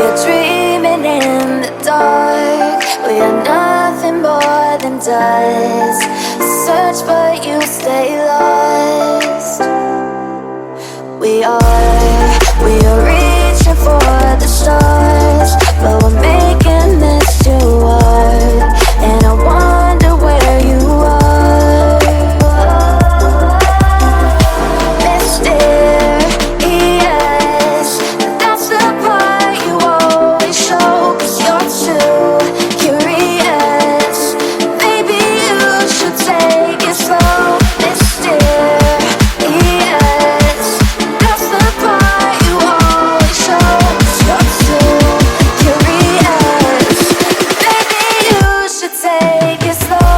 are dreaming in the dark. We are nothing more than dust. Search but you stay lost. We are reaching for the stars, but we're making this too hard. And I wonder where you are. Mysterious, that's the part you always show. 'Cause you're too curious. Maybe you should take it slow. Mysterious, that's the part you always show. 'Cause you're too curious. Maybe you should take it slow.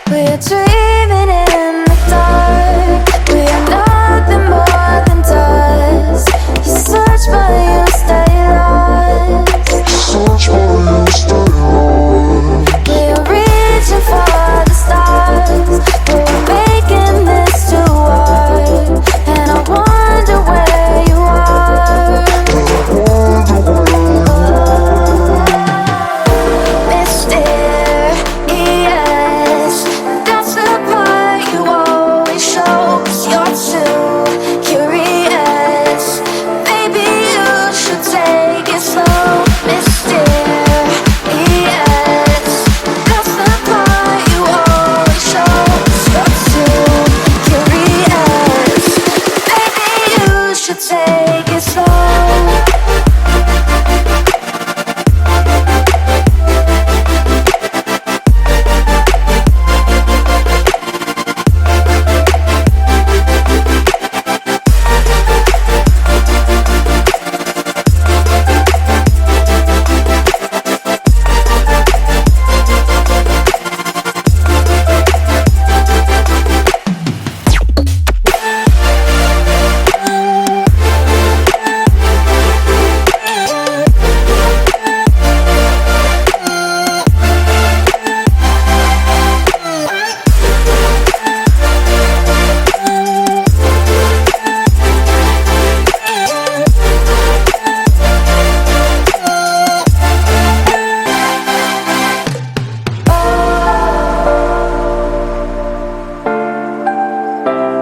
We're dreaming in the dark. We are nothing more than dust. You search but you stay lost. We are reaching for the stars, but we're making this too hard. And I wonder where you are. Mysterious, that's the part you always show. 'Cause you're too curious. Maybe you should take it slow. Mysterious, that's the part you always show. 'Cause you're too curious. Maybe you should take it slow.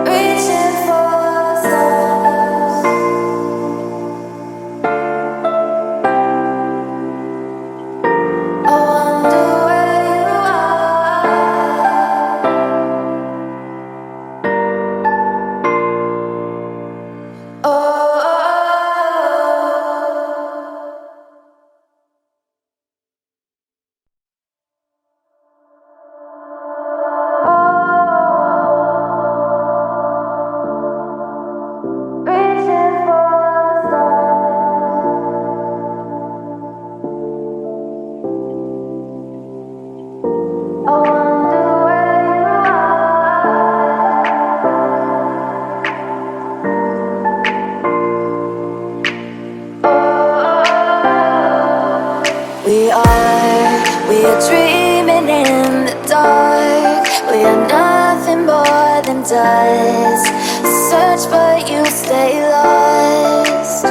Reaching for stars. I wonder where you are. Oh. Reaching for stars. I wonder where you are. We are dreaming in the dark. We are nothing more than dust. Search but you stay lost.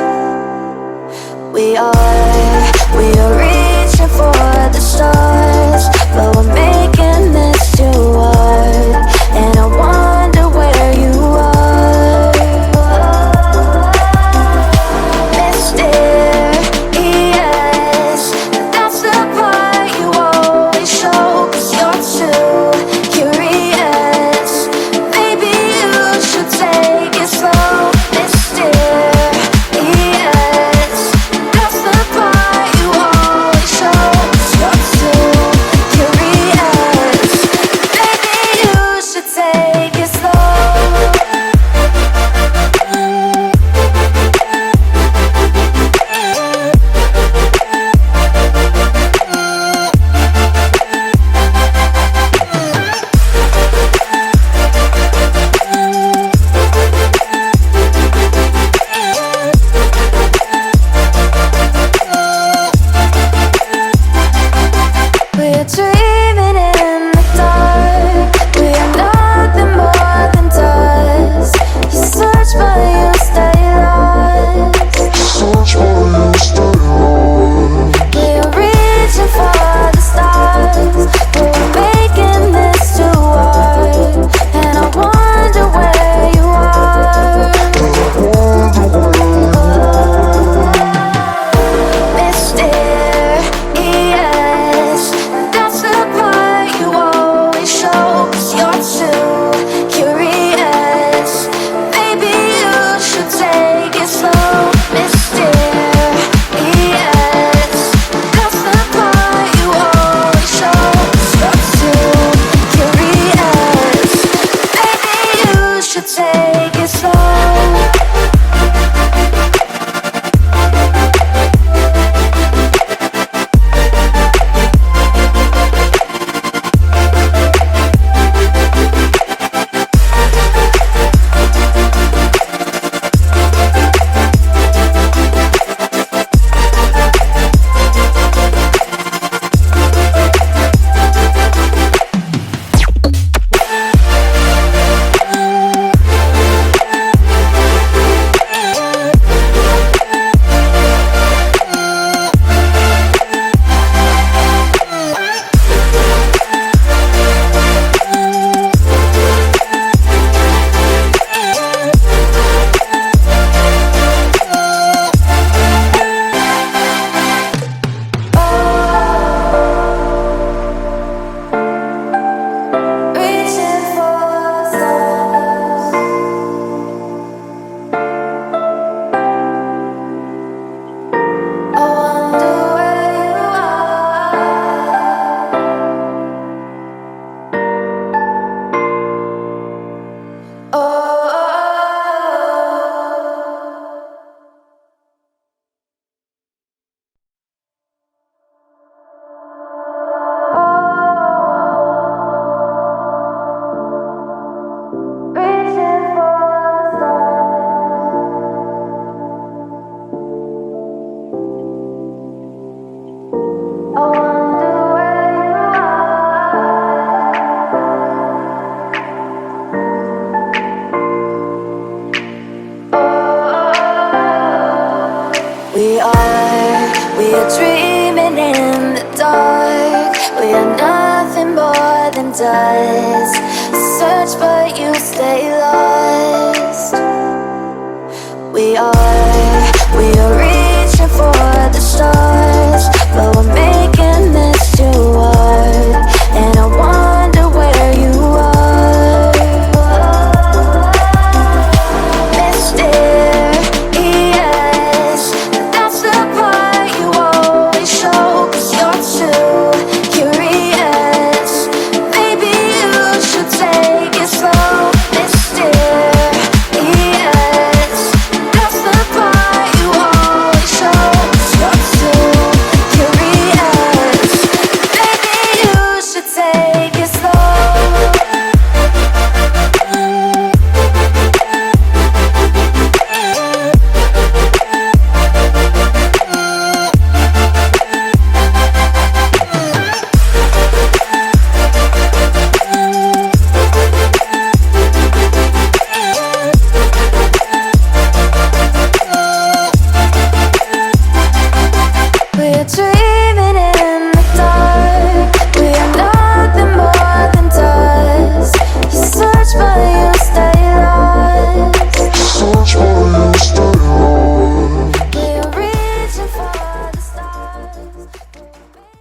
We are reaching for the stars, but we're making this too hard. And I wonder where you are. Mysterious, that's the part you always show. 'Cause you're too curious. Maybe you should take it slow. Mysterious, that's the part you always show. 'Cause you're too curious. We're dreaming in the dark. We are nothing more than dust. Search but you stay lost. We are